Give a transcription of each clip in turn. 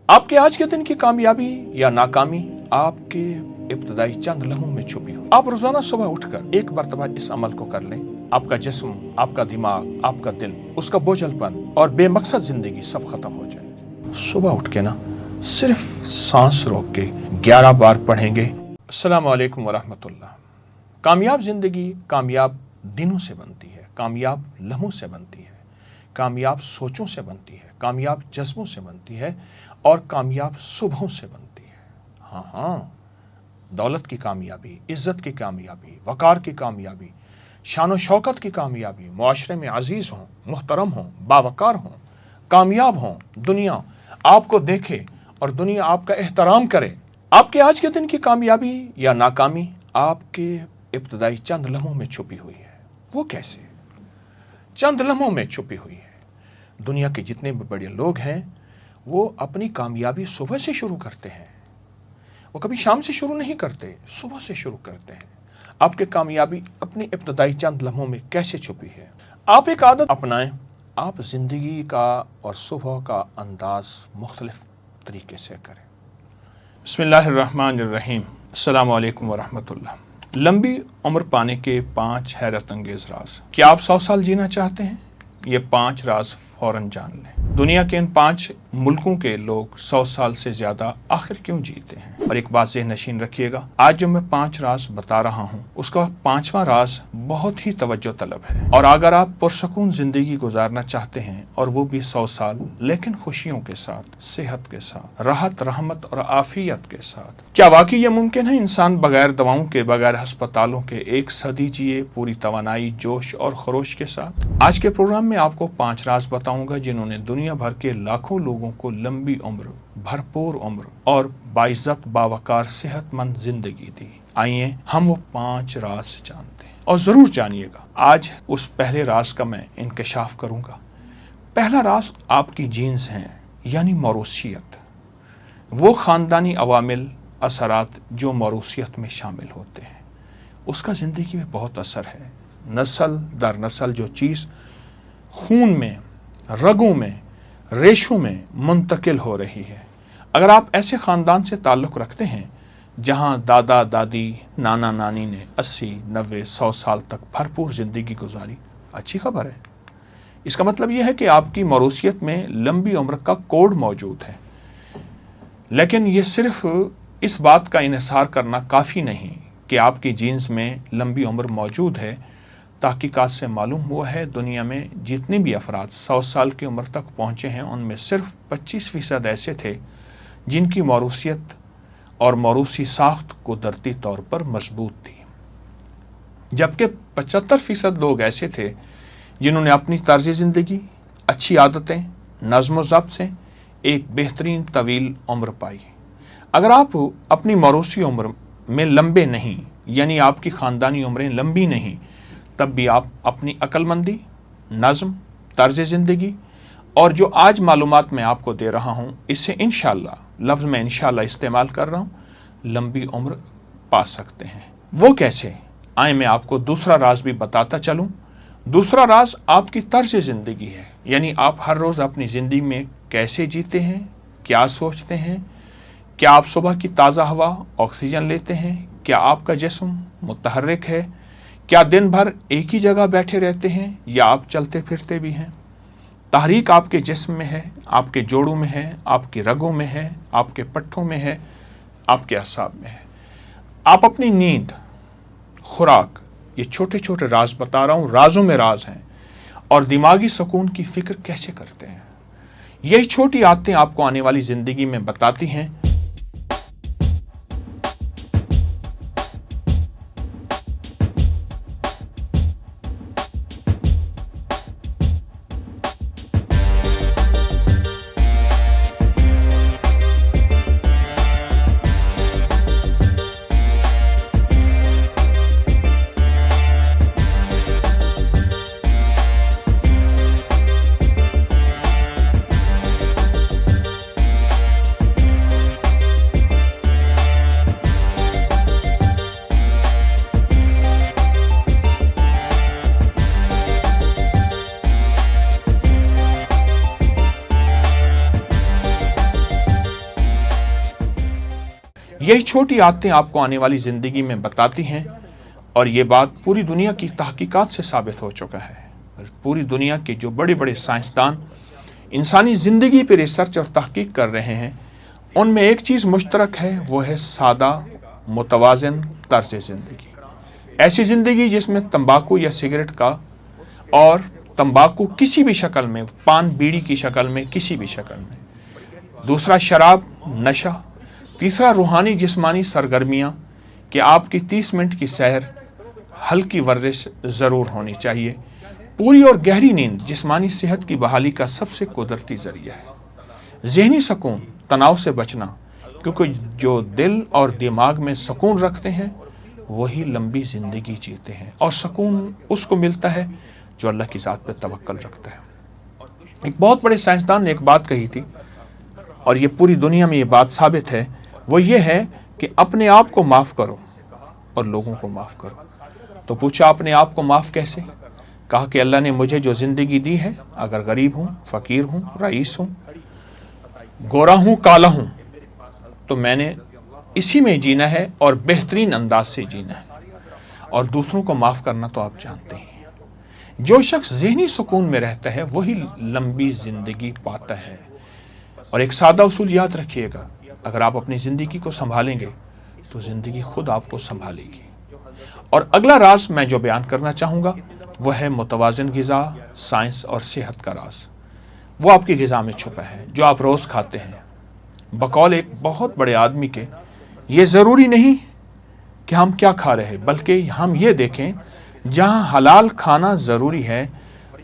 आपके आज के दिन की कामयाबी या नाकामी आपके इब्तदाई चंद लम्हों में छुपी हो। आप रोजाना सुबह उठकर एक मर्तबा इस अमल को कर लें, आपका जिस्म, आपका दिमाग, आपका दिल, उसका बोझलपन और बेमकसद जिंदगी सब खत्म हो जाए। सुबह उठ के ना सिर्फ सांस रोक के 11 बार पढ़ेंगे अस्सलामु अलैकुम वरहमतुल्लाह। कामयाब जिंदगी कामयाब दिनों से बनती है, कामयाब लम्हों से बनती है, कामयाब सोचों से बनती है, कामयाब जज्बों से बनती है और कामयाब सुबहों से बनती है। हाँ, दौलत की कामयाबी, इज्जत की कामयाबी, वकार की कामयाबी, शान व शौकत की कामयाबी, मुआशरे में अजीज हों, मुहतरम हों, बावकार हों, कामयाब हों, दुनिया आपको देखे और दुनिया आपका एहतराम करे। आपके आज के दिन की कामयाबी या नाकामी आपके इब्तदाई चंद लम्हों में छुपी हुई है। वो कैसे? चंद लम्हों में छुपी हुई है। दुनिया के जितने भी बड़े लोग हैं वो अपनी कामयाबी सुबह से शुरू करते हैं। वो कभी शाम से शुरू नहीं करते, सुबह से शुरू करते हैं। आपकी कामयाबी अपनी इब्तदाई चंद लम्हों में कैसे छुपी है? आप एक आदत अपनाएं, आप जिंदगी का और सुबह का अंदाज मुख्तलिफ तरीके से करें। बिस्मिल्लाहिर्रहमानिर्रहीम, अस्सलामु अलैकुम वरहमतुल्लाह। लंबी उम्र पाने के 5 हैरत अंगेज राज। क्या आप 100 साल जीना चाहते हैं? ये 5 राज फौरन जान लें। दुनिया के इन 5 मुल्कों के लोग 100 साल से ज्यादा आखिर क्यों जीते हैं? और एक बात ज़हन नशीन रखिएगा, आज जो मैं 5 राज बता रहा हूँ उसका 5वां राज बहुत ही तवज्जो तलब है। और अगर आप पुरसकून जिंदगी गुजारना चाहते हैं और वो भी 100 साल, लेकिन खुशियों के साथ, सेहत के साथ, राहत, रहमत और आफियत के साथ, क्या वाकई ये मुमकिन है इंसान बगैर दवाओं के, बगैर अस्पतालों के 1 सदी जिए पूरी तवानाई, जोश और खरोश के साथ? आज के प्रोग्राम में आपको 5 राज बताऊंगा जिन्होंने दुनिया भर के लाखों लोगों को लंबी उम्र, भरपूर उम्र और बाइज्जत, बावकार, सेहतमंद जिंदगी दी। आइए हम वो 5 राज जानते हैं और जरूर जानिएगा। आज उस पहले राज का मैं इंकशाफ करूंगा। पहला राज आपकी जीन्स हैं, यानी मौरूसियत। वो खानदानी अवामिल, असरात जो मौरूसियत में शामिल होते हैं, उसका जिंदगी में बहुत असर है। नस्ल दर नस्ल जो चीज़ खून में, रगों में, रेशों में मुंतकिल हो रही है, अगर आप ऐसे ख़ानदान से ताल्लुक़ रखते हैं जहां दादा दादी, नाना नानी ने 80, 90, 100 साल तक भरपूर ज़िंदगी गुजारी, अच्छी खबर है। इसका मतलब यह है कि आपकी मौरूसियत में लंबी उम्र का कोड मौजूद है। लेकिन ये सिर्फ इस बात का इन्हिसार करना काफ़ी नहीं कि आपकी जीन्स में लंबी उम्र मौजूद है। तहकीकात से मालूम हुआ है दुनिया में जितने भी अफराद 100 साल की उम्र तक पहुँचे हैं उनमें सिर्फ 25% ऐसे थे जिनकी मौरूसियत और मौरूसी साख्त कुदरती तौर पर मजबूत थी, जबकि 75% लोग ऐसे थे जिन्होंने अपनी तर्ज ज़िंदगी, अच्छी आदतें, नज़्म व ज़ब्त से एक बेहतरीन तवील उम्र पाई। अगर आप अपनी मौरूसी उम्र में लंबे नहीं, यानी आपकी ख़ानदानी उम्रें लंबी नहीं, तब भी आप अपनी अक्लमंदी, नज़्म, तर्ज ज़िंदगी और जो आज मालूमात मैं आपको दे रहा हूँ, इससे इंशाअल्लाह, लफ्ज़ में इंशाअल्लाह इस्तेमाल कर रहा हूँ, लंबी उम्र पा सकते हैं। वो कैसे? आए मैं आपको दूसरा राज भी बताता चलूँ। दूसरा राज आपकी तर्ज ज़िंदगी है, यानी आप हर रोज़ अपनी ज़िंदगी में कैसे जीते हैं, क्या सोचते हैं, क्या आप सुबह की ताज़ा हवा, ऑक्सीजन लेते हैं, क्या आपका जिस्म मुतहर्रिक है, क्या दिन भर एक ही जगह बैठे रहते हैं या आप चलते फिरते भी हैं? तहरीक आपके जिस्म में है, आपके जोड़ों में है, आपकी रगों में है, आपके पट्ठों में है, आपके असाब में है। आप अपनी नींद, खुराक, ये छोटे छोटे राज बता रहा हूँ, राजों में राज हैं, और दिमागी सुकून की फिक्र कैसे करते हैं, यही छोटी आदतें आपको आने वाली ज़िंदगी में बताती हैं। यही छोटी आदतें आपको आने वाली ज़िंदगी में बताती हैं, और ये बात पूरी दुनिया की तहकीकात से साबित हो चुका है। पूरी दुनिया के जो बड़े बड़े साइंसदान इंसानी ज़िंदगी पर रिसर्च और तहकीक कर रहे हैं, उनमें एक चीज़ मुश्तरक है, वो है सादा मुतवाज़िन तर्ज ज़िंदगी। ऐसी ज़िंदगी जिसमें तंबाकू या सिगरेट का और तंबाकू किसी भी शक्ल में, पान बीड़ी की शक्ल में, किसी भी शक्ल में, दूसरा शराब नशा, तीसरा रूहानी जिस्मानी सरगर्मियाँ कि आपकी 30 मिनट की सैर, हल्की वर्जिश ज़रूर होनी चाहिए। पूरी और गहरी नींद जिस्मानी सेहत की बहाली का सबसे कुदरती ज़रिया है। ज़हनी सुकून, तनाव से बचना, क्योंकि जो दिल और दिमाग में सुकून रखते हैं वही लंबी ज़िंदगी जीते हैं, और सुकून उसको मिलता है जो अल्लाह की ज़ात पर तवक्कल रखता है। एक बहुत बड़े साइंसदान ने एक बात कही थी, और ये पूरी दुनिया में ये बात साबित है, वो ये है कि अपने आप को माफ़ करो और लोगों को माफ़ करो। तो पूछा अपने आप को माफ़ कैसे? कहा कि अल्लाह ने मुझे जो ज़िंदगी दी है, अगर गरीब हूँ, फ़कीर हूँ, रईस हूँ, गोरा हूँ, काला हूँ, तो मैंने इसी में जीना है और बेहतरीन अंदाज से जीना है। और दूसरों को माफ़ करना तो आप जानते हैं। जो शख्स ज़हनी सुकून में रहता है वही लंबी ज़िंदगी पाता है। और एक सादा उसूल याद रखिएगा, अगर आप अपनी ज़िंदगी को संभालेंगे तो ज़िंदगी खुद आपको संभालेगी। और अगला राज मैं जो बयान करना चाहूँगा वह है मुतवाज़िन ग़िज़ा, साइंस और सेहत का राज। वो आपकी ग़िज़ा में छुपा है जो आप रोज़ खाते हैं। बकौल एक बहुत बड़े आदमी के, ये ज़रूरी नहीं कि हम क्या खा रहे हैं, बल्कि हम ये देखें जहाँ हलाल खाना ज़रूरी है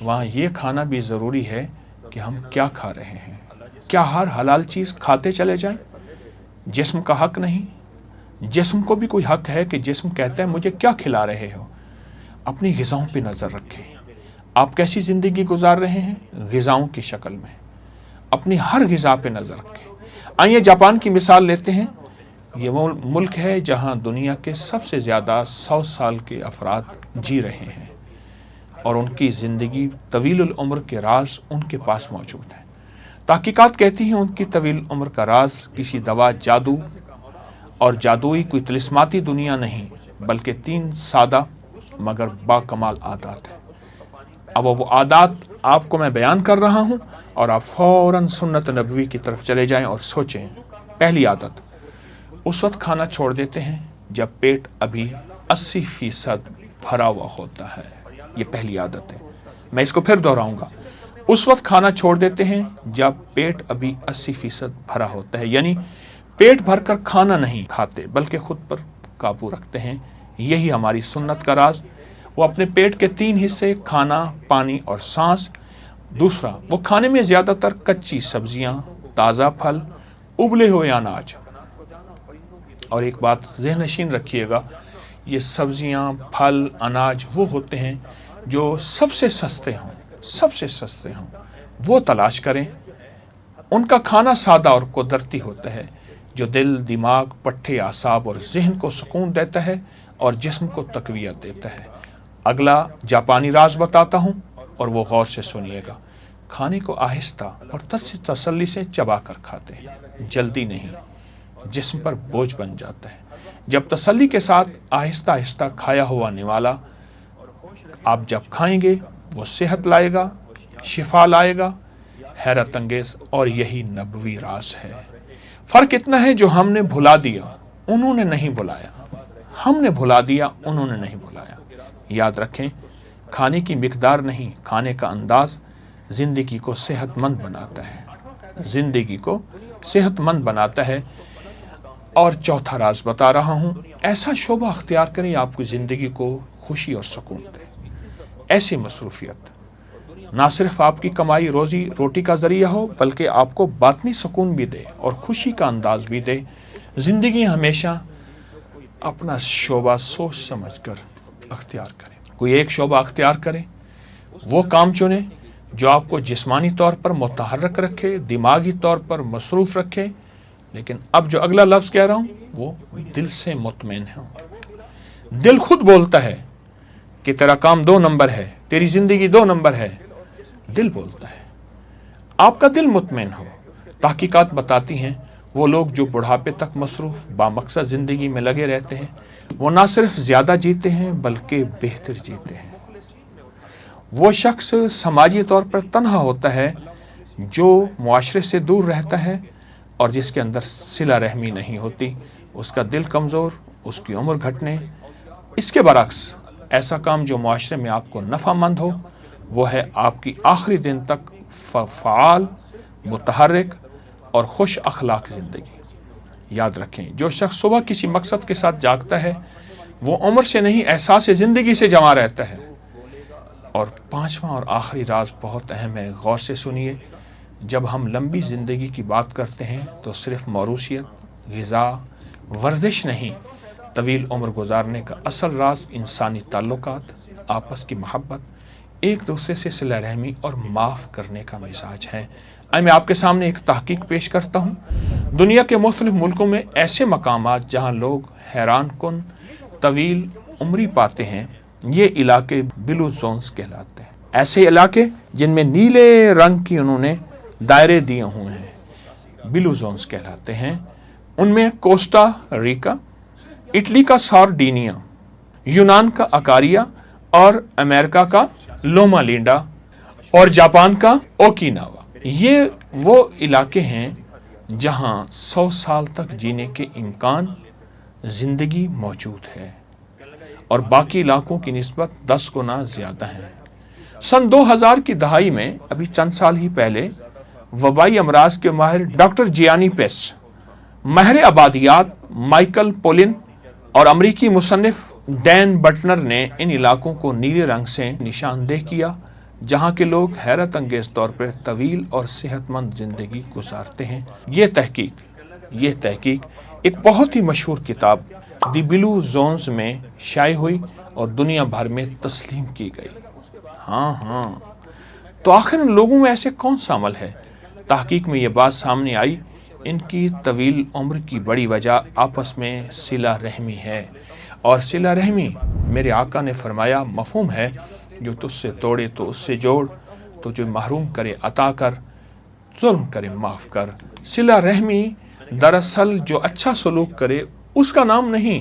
वहाँ ये खाना भी ज़रूरी है कि हम क्या खा रहे हैं। क्या हर हलाल चीज़ खाते चले जाएं? जिस्म का हक नहीं। जिस्म को भी कोई हक है कि जिस्म कहता है मुझे क्या खिला रहे हो। अपनी ग़िज़ाओं पे नज़र रखें। आप कैसी ज़िंदगी गुजार रहे हैं ग़िज़ाओं की शक्ल में। अपनी हर ग़िज़ा पे नज़र रखें। आइए जापान की मिसाल लेते हैं। ये वो मुल्क है जहाँ दुनिया के सबसे ज़्यादा 100 साल के अफराद जी रहे हैं, और उनकी ज़िंदगी तवील उम्र के राज उनके पास मौजूद हैं। तहकीकात कहती हैं उनकी तवील उम्र का राज किसी दवा, जादू और जादुई कोई तिलिस्माती दुनिया नहीं, बल्कि 3 सादा मगर बाकमाल आदात है। अब वो आदात आपको मैं बयान कर रहा हूँ, और आप फ़ौरन सुन्नत नबवी की तरफ चले जाएं और सोचें। पहली आदत, उस वक्त खाना छोड़ देते हैं जब पेट अभी 80% भरा हुआ होता है। ये पहली आदत है। मैं इसको फिर दोहराऊंगा। उस वक्त खाना छोड़ देते हैं जब पेट अभी 80% भरा होता है, यानी पेट भरकर खाना नहीं खाते बल्कि खुद पर काबू रखते हैं। यही हमारी सुन्नत का राज। वो अपने पेट के 3 हिस्से, खाना, पानी और सांस। दूसरा, वो खाने में ज़्यादातर कच्ची सब्जियां, ताज़ा फल, उबले हुए अनाज। और एक बात ज़हन-नशीन रखिएगा, ये सब्जियां, फल, अनाज वो होते हैं जो सबसे सस्ते हों, वो तलाश करें। उनका खाना सादा और कुदरती होता है जो दिल, दिमाग, पट्टे, आसाब और जहन को सुकून देता है और जिस्म को तक़वियत देता है। अगला जापानी राज बताता हूँ, और वो गौर से सुनिएगा। खाने को आहिस्ता और तसल्ली से चबा कर खाते हैं, जल्दी नहीं। जिस्म पर बोझ बन जाता है। जब तसल्ली के साथ आहिस्ता आहिस्ता खाया हुआ निवाला आप जब खाएंगे वो सेहत लाएगा, शिफा लाएगा, हैरत अंगेज। और यही नबवी राज है। फ़र्क इतना है जो हमने भुला दिया, उन्होंने नहीं भुलाया। हमने भुला दिया, उन्होंने नहीं भुलाया। याद रखें, खाने की मिकदार नहीं, खाने का अंदाज ज़िंदगी को सेहतमंद बनाता है। ज़िंदगी को सेहतमंद बनाता है। और चौथा राज बता रहा हूँ, ऐसा शोबा अख्तियार करें आपकी ज़िंदगी को खुशी और सुकून दे। ऐसी मसरूफियत ना सिर्फ आपकी कमाई रोज़ी रोटी का ज़रिया हो, बल्कि आपको बातनी सुकून भी दे और खुशी का अंदाज भी दे। ज़िंदगी हमेशा अपना शोबा सोच समझ कर अख्तियार करें। कोई एक शोबा अख्तियार करें, वो काम चुने जो आपको जिस्मानी तौर पर मुतहर्रिक रखे, दिमागी तौर पर मसरूफ़ रखे। लेकिन अब जो अगला लफ्ज़ कह रहा हूँ वो दिल से मुतमईन हो। दिल खुद बोलता है कि तेरा काम 2 नंबर है, तेरी ज़िंदगी 2 नंबर है। दिल बोलता है। आपका दिल मुतमईन हो। तहकीकात बताती हैं وہ لوگ جو بڑھاپے تک مصروف بامقصد زندگی میں لگے رہتے ہیں وہ نہ صرف زیادہ جیتے ہیں بلکہ بہتر جیتے ہیں۔ وہ شخص سماجی طور پر تنہا ہوتا ہے جو معاشرے سے دور رہتا ہے اور جس کے اندر صلہ رحمی نہیں ہوتی، اس کا دل کمزور، اس کی عمر گھٹنے۔ اس کے برعکس ایسا کام جو معاشرے میں آپ کو نفع مند ہو وہ ہے آپ کی آخری دن تک فعال، متحرک اور خوش اخلاق زندگی۔ یاد رکھیں، جو شخص صبح کسی مقصد کے ساتھ جاگتا ہے وہ عمر سے نہیں احساس زندگی سے جمع رہتا ہے۔ اور پانچواں اور آخری راز بہت اہم ہے، غور سے سنیے۔ جب ہم لمبی زندگی کی بات کرتے ہیں تو صرف موروثیت، غذا، ورزش نہیں، طویل عمر گزارنے کا اصل راز انسانی تعلقات، آپس کی محبت، ایک دوسرے سے صلہ رحمی اور معاف کرنے کا مزاج ہے۔ میں آپ کے سامنے ایک تحقیق پیش کرتا ہوں۔ دنیا کے مختلف ملکوں میں ایسے مقامات جہاں لوگ حیران کن طویل عمری پاتے ہیں، یہ علاقے بلو زونز کہلاتے ہیں۔ ایسے علاقے جن میں نیلے رنگ کی انہوں نے دائرے دیے ہوئے ہیں بلو زونز کہلاتے ہیں۔ ان میں کوسٹا ریکا، اٹلی کا سارڈینیا، یونان کا اکاریا اور امریکہ کا لوما لینڈا اور جاپان کا اوکیناوا، یہ وہ علاقے ہیں جہاں 100 سال تک جینے کے امکان زندگی موجود ہے اور باقی علاقوں کی نسبت 10 گنا زیادہ ہیں۔ سن 2000 کی دہائی میں، ابھی چند سال ہی پہلے، وبائی امراض کے ماہر ڈاکٹر جیانی پیس، ماہر آبادیات مائیکل پولن اور امریکی مصنف ڈین بٹنر نے ان علاقوں کو نیلے رنگ سے نشاندہ کیا جہاں کے لوگ حیرت انگیز طور پر طویل اور صحت مند زندگی گزارتے ہیں۔ یہ تحقیق ایک بہت ہی مشہور کتاب دی بلو زونز میں شائع ہوئی اور دنیا بھر میں تسلیم کی گئی۔ ہاں، تو آخر ان لوگوں میں ایسے کون سا عمل ہے؟ تحقیق میں یہ بات سامنے آئی، ان کی طویل عمر کی بڑی وجہ آپس میں صلہ رحمی ہے، اور صلہ رحمی میرے آقا نے فرمایا مفہوم ہے، جو تجھ سے توڑے تو اس سے جوڑ، تو جو محروم کرے عطا کر، ظلم کرے معاف کر۔ صلہ رحمی دراصل جو اچھا سلوک کرے اس کا نام نہیں،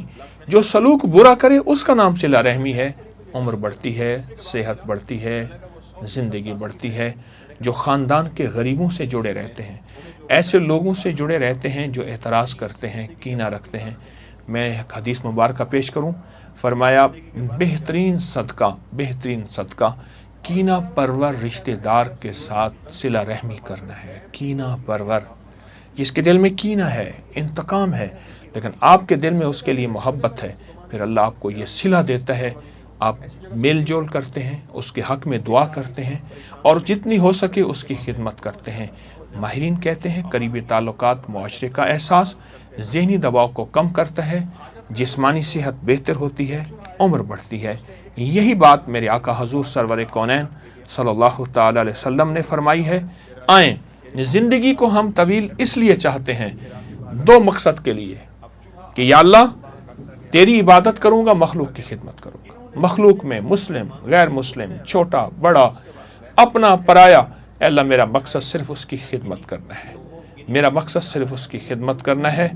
جو سلوک برا کرے اس کا نام صلہ رحمی ہے۔ عمر بڑھتی ہے، صحت بڑھتی ہے، زندگی بڑھتی ہے۔ جو خاندان کے غریبوں سے جڑے رہتے ہیں، ایسے لوگوں سے جڑے رہتے ہیں جو اعتراض کرتے ہیں، کینہ رکھتے ہیں۔ میں ایک حدیث مبارکہ پیش کروں، فرمایا بہترین صدقہ کینہ پرور رشتہ دار کے ساتھ صلہ رحمی کرنا ہے۔ کینہ پرور، جس کے دل میں کینہ ہے، انتقام ہے، لیکن آپ کے دل میں اس کے لیے محبت ہے، پھر اللہ آپ کو یہ صلہ دیتا ہے، آپ میل جول کرتے ہیں، اس کے حق میں دعا کرتے ہیں اور جتنی ہو سکے اس کی خدمت کرتے ہیں۔ ماہرین کہتے ہیں قریبی تعلقات معاشرے کا احساس، ذہنی دباؤ کو کم کرتا ہے، جسمانی صحت بہتر ہوتی ہے، عمر بڑھتی ہے۔ یہی بات میرے آقا حضور سرور کونین صلی اللہ تعالی علیہ وسلم نے فرمائی ہے۔ آئیں، زندگی کو ہم طویل اس لیے چاہتے ہیں، 2 مقصد کے لیے، کہ یا اللہ تیری عبادت کروں گا، مخلوق کی خدمت کروں گا۔ مخلوق میں مسلم، غیر مسلم، چھوٹا بڑا، اپنا پرایا، اے اللہ میرا مقصد صرف اس کی خدمت کرنا ہے، میرا مقصد صرف اس کی خدمت کرنا ہے۔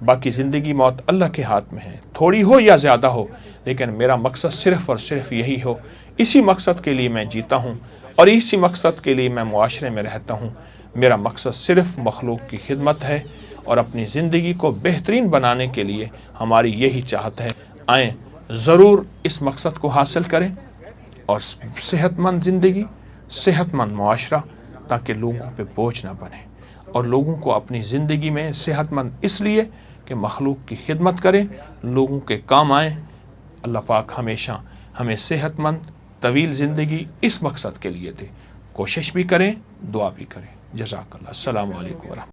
باقی زندگی موت اللہ کے ہاتھ میں ہے، تھوڑی ہو یا زیادہ ہو، لیکن میرا مقصد صرف اور صرف یہی ہو۔ اسی مقصد کے لیے میں جیتا ہوں اور اسی مقصد کے لیے میں معاشرے میں رہتا ہوں۔ میرا مقصد صرف مخلوق کی خدمت ہے اور اپنی زندگی کو بہترین بنانے کے لیے ہماری یہی چاہت ہے۔ آئیں ضرور اس مقصد کو حاصل کریں اور صحت مند زندگی، صحت مند معاشرہ، تاکہ لوگوں پہ بوجھ نہ بنے، اور لوگوں کو اپنی زندگی میں صحت مند اس لیے کہ مخلوق کی خدمت کریں، لوگوں کے کام آئیں۔ اللہ پاک ہمیشہ ہمیں صحت مند طویل زندگی اس مقصد کے لیے دے۔ کوشش بھی کریں، دعا بھی کریں۔ جزاک اللہ۔ السلام علیکم ورحمۃ اللہ۔